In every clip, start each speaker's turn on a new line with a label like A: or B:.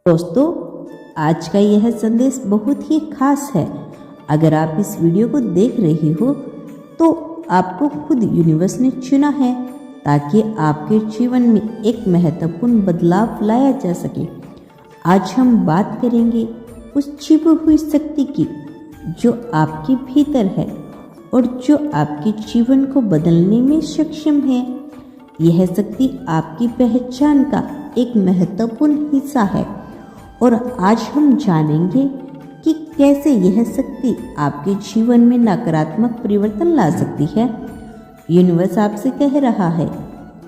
A: दोस्तों, आज का यह संदेश बहुत ही खास है। अगर आप इस वीडियो को देख रहे हो तो आपको खुद यूनिवर्स ने चुना है ताकि आपके जीवन में एक महत्वपूर्ण बदलाव लाया जा सके। आज हम बात करेंगे उस छिपी हुई शक्ति की जो आपके भीतर है और जो आपके जीवन को बदलने में सक्षम है। यह शक्ति आपकी पहचान का एक महत्वपूर्ण हिस्सा है और आज हम जानेंगे कि कैसे यह शक्ति आपके जीवन में नकारात्मक परिवर्तन ला सकती है। यूनिवर्स आपसे कह रहा है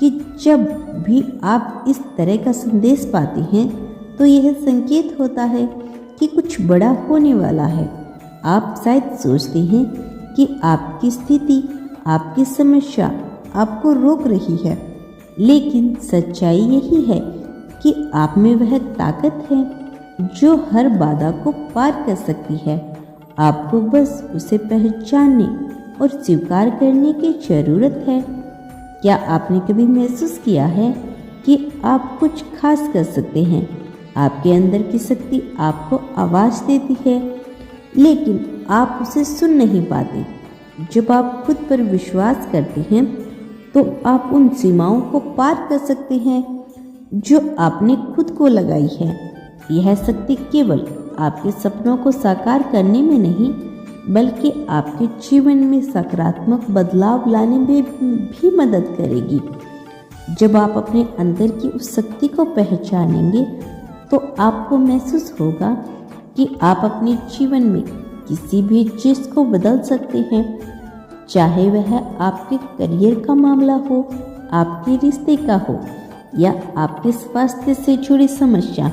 A: कि जब भी आप इस तरह का संदेश पाते हैं तो यह संकेत होता है कि कुछ बड़ा होने वाला है। आप शायद सोचते हैं कि आपकी स्थिति, आपकी समस्या आपको रोक रही है, लेकिन सच्चाई यही है कि आप में वह ताकत है जो हर बाधा को पार कर सकती है। आपको बस उसे पहचानने और स्वीकार करने की ज़रूरत है। क्या आपने कभी महसूस किया है कि आप कुछ खास कर सकते हैं? आपके अंदर की शक्ति आपको आवाज़ देती है, लेकिन आप उसे सुन नहीं पाते। जब आप खुद पर विश्वास करते हैं तो आप उन सीमाओं को पार कर सकते हैं जो आपने खुद को लगाई है। यह शक्ति केवल आपके सपनों को साकार करने में नहीं, बल्कि आपके जीवन में सकारात्मक बदलाव लाने में भी मदद करेगी। जब आप अपने अंदर की उस शक्ति को पहचानेंगे तो आपको महसूस होगा कि आप अपने जीवन में किसी भी चीज़ को बदल सकते हैं, चाहे वह आपके करियर का मामला हो, आपके रिश्ते का हो या आपके स्वास्थ्य से जुड़ी समस्या।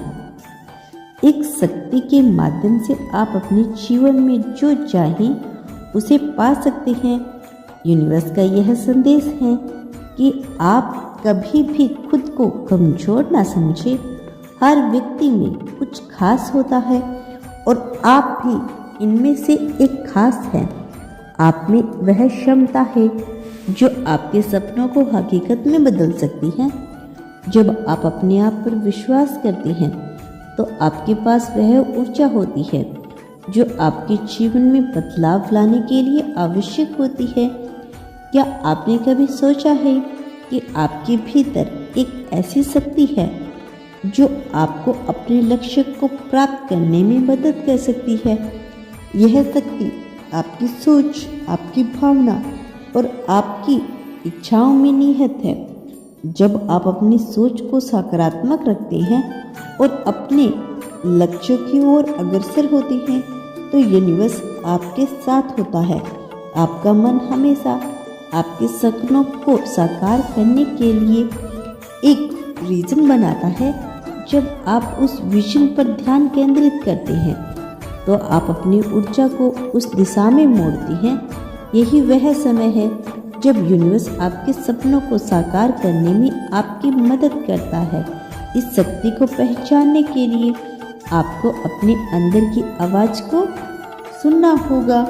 A: एक शक्ति के माध्यम से आप अपने जीवन में जो चाहें उसे पा सकते हैं। यूनिवर्स का यह संदेश है कि आप कभी भी खुद को कमजोर ना समझें। हर व्यक्ति में कुछ खास होता है और आप भी इनमें से एक खास हैं। आप में वह क्षमता है जो आपके सपनों को हकीकत में बदल सकती है। जब आप अपने आप पर विश्वास करते हैं तो आपके पास वह ऊर्जा होती है जो आपके जीवन में बदलाव लाने के लिए आवश्यक होती है। क्या आपने कभी सोचा है कि आपके भीतर एक ऐसी शक्ति है जो आपको अपने लक्ष्य को प्राप्त करने में मदद कर सकती है? यह शक्ति आपकी सोच, आपकी भावना और आपकी इच्छाओं में निहित है। जब आप अपनी सोच को सकारात्मक रखते हैं और अपने लक्ष्यों की ओर अग्रसर होते हैं तो यूनिवर्स आपके साथ होता है। आपका मन हमेशा आपके सपनों को साकार करने के लिए एक रीजन बनाता है। जब आप उस विजन पर ध्यान केंद्रित करते हैं तो आप अपनी ऊर्जा को उस दिशा में मोड़ते हैं। यही वह समय है जब यूनिवर्स आपके सपनों को साकार करने में आपकी मदद करता है। इस शक्ति को पहचानने के लिए आपको अपने अंदर की आवाज़ को सुनना होगा।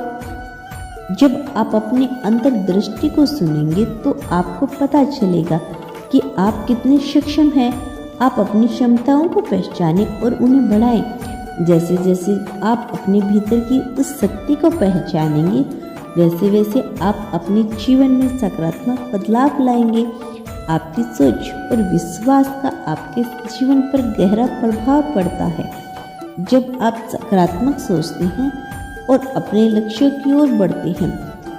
A: जब आप अपने अंतर दृष्टि को सुनेंगे तो आपको पता चलेगा कि आप कितने सक्षम हैं। आप अपनी क्षमताओं को पहचानें और उन्हें बढ़ाएं। जैसे जैसे आप अपने भीतर की उस शक्ति को पहचानेंगे, वैसे वैसे आप अपने जीवन में सकारात्मक बदलाव लाएंगे। आपकी सोच और विश्वास का आपके जीवन पर गहरा प्रभाव पड़ता है। जब आप सकारात्मक सोचते हैं और अपने लक्ष्यों की ओर बढ़ते हैं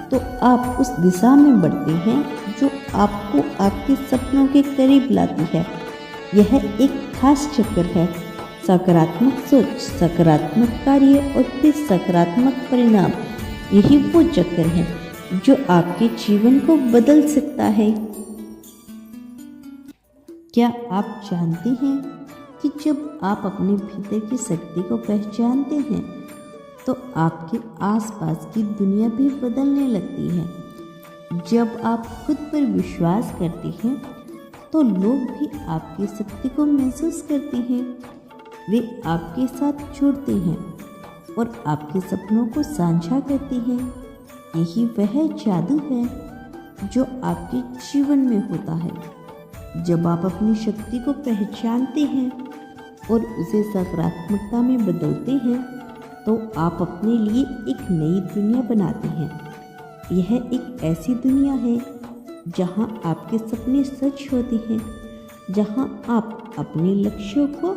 A: तो आप उस दिशा में बढ़ते हैं जो आपको आपके सपनों के करीब लाती है। यह एक खास चक्र है। सकारात्मक सोच, सकारात्मक कार्य और फिर सकारात्मक परिणाम, यही वो चक्र है जो आपके जीवन को बदल सकता है। क्या आप जानते हैं कि जब आप अपने भीतर की शक्ति को पहचानते हैं तो आपके आसपास की दुनिया भी बदलने लगती है। जब आप खुद पर विश्वास करते हैं तो लोग भी आपकी शक्ति को महसूस करते हैं। वे आपके साथ जुड़ते हैं और आपके सपनों को साझा करते हैं। यही वह जादू है जो आपके जीवन में होता है। जब आप अपनी शक्ति को पहचानते हैं और उसे सकारात्मकता में बदलते हैं तो आप अपने लिए एक नई दुनिया बनाते हैं। यह एक ऐसी दुनिया है जहां आपके सपने सच होते हैं, जहां आप अपने लक्ष्यों को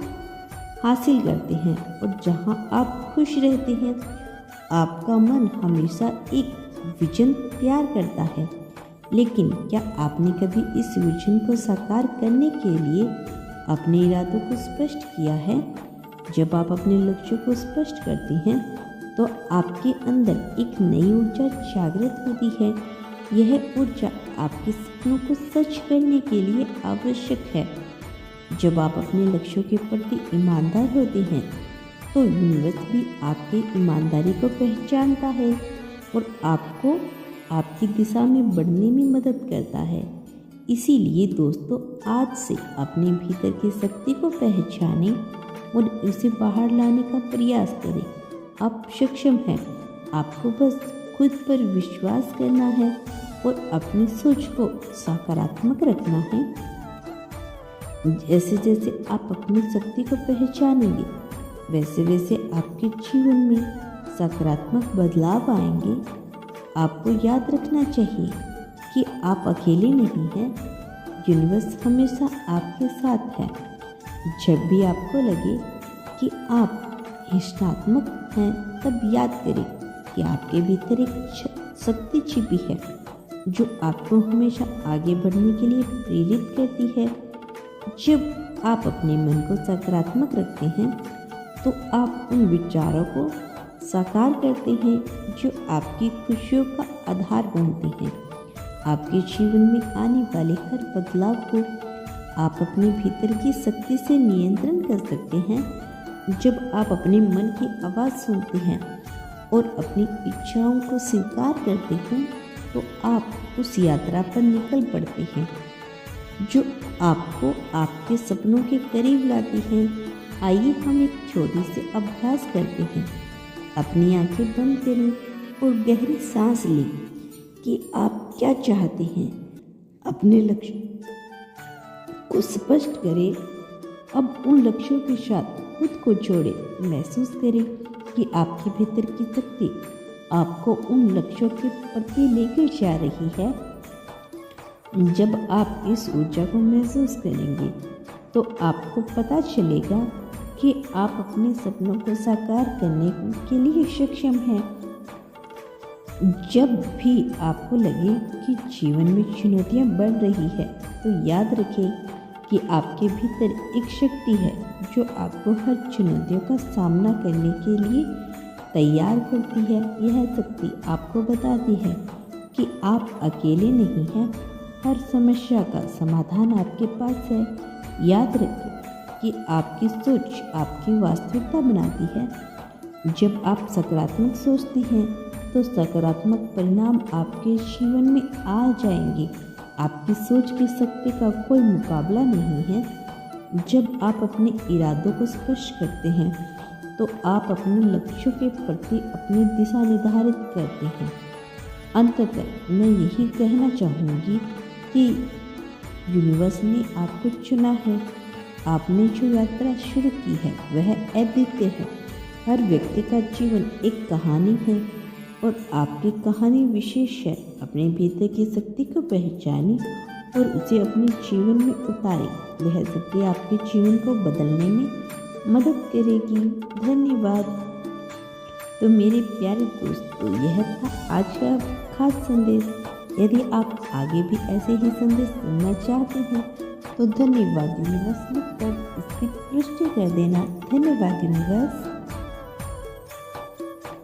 A: हासिल करते हैं और जहां आप खुश रहते हैं। आपका मन हमेशा एक विजन तैयार करता है, लेकिन क्या आपने कभी इस विजन को साकार करने के लिए अपने इरादों को स्पष्ट किया है? जब आप अपने लक्ष्यों को स्पष्ट करते हैं तो आपके अंदर एक नई ऊर्जा जागृत होती है। यह ऊर्जा आपके सपनों को सच करने के लिए आवश्यक है। जब आप अपने लक्ष्यों के प्रति ईमानदार होते हैं तो यूनिवर्स भी आपकी ईमानदारी को पहचानता है और आपको आपकी दिशा में बढ़ने में मदद करता है। इसीलिए दोस्तों, आज से अपने भीतर की शक्ति को पहचानें और उसे बाहर लाने का प्रयास करें। आप सक्षम हैं, आपको बस खुद पर विश्वास करना है और अपनी सोच को सकारात्मक रखना है। जैसे जैसे आप अपनी शक्ति को पहचानेंगे, वैसे वैसे आपके जीवन में सकारात्मक बदलाव आएंगे। आपको याद रखना चाहिए कि आप अकेले नहीं हैं। यूनिवर्स हमेशा आपके साथ है। जब भी आपको लगे कि आप हिंसात्मक हैं, तब याद करें कि आपके भीतर एक शक्ति छिपी है जो आपको हमेशा आगे बढ़ने के लिए प्रेरित करती है। जब आप अपने मन को सकारात्मक रखते हैं तो आप उन विचारों को साकार करते हैं जो आपकी खुशियों का आधार बनते हैं। आपके जीवन में आने वाले हर बदलाव को आप अपने भीतर की शक्ति से नियंत्रण कर सकते हैं। जब आप अपने मन की आवाज़ सुनते हैं और अपनी इच्छाओं को स्वीकार करते हैं तो आप उस यात्रा पर निकल पड़ते हैं जो आपको आपके सपनों के करीब लाती है। आइए हम एक छोटी सी अभ्यास करते हैं। अपनी आंखें बंद करें और गहरी सांस लें कि आप क्या चाहते हैं। अपने लक्ष्य को स्पष्ट करें। अब उन लक्ष्यों के साथ खुद को जोड़ें। महसूस करें कि आपके भीतर की शक्ति आपको उन लक्ष्यों के प्रति लेकर जा रही है। जब आप इस ऊर्जा को महसूस करेंगे तो आपको पता चलेगा कि आप अपने सपनों को साकार करने के लिए सक्षम हैं। जब भी आपको लगे कि जीवन में चुनौतियां बढ़ रही है तो याद रखें कि आपके भीतर एक शक्ति है जो आपको हर चुनौतियों का सामना करने के लिए तैयार करती है। यह शक्ति आपको बताती है कि आप अकेले नहीं हैं। हर समस्या का समाधान आपके पास है। याद रखें कि आपकी सोच आपकी वास्तविकता बनाती है। जब आप सकारात्मक सोचते हैं तो सकारात्मक परिणाम आपके जीवन में आ जाएंगे। आपकी सोच की शक्ति का कोई मुकाबला नहीं है। जब आप अपने इरादों को स्पष्ट करते हैं तो आप अपने लक्ष्यों के प्रति अपनी दिशा निर्धारित करते हैं। अंततः मैं यही कहना चाहूँगी कि यूनिवर्स ने आपको चुना है। आपने जो यात्रा शुरू की है वह अद्वितीय है। हर व्यक्ति का जीवन एक कहानी है और आपकी कहानी विशेष है। अपने भीतर की शक्ति को पहचानें और उसे अपने जीवन में उतारें। यह शक्ति आपके जीवन को बदलने में मदद करेगी। धन्यवाद। तो मेरे प्यारे दोस्तों, यह था आज का खास संदेश। यदि आप आगे भी ऐसे ही संदेश सुनना चाहते हैं तो धन्यवाद यूनिवर्स लिखकर इसकी पुष्टि कर देना। धन्यवाद यूनिवर्स।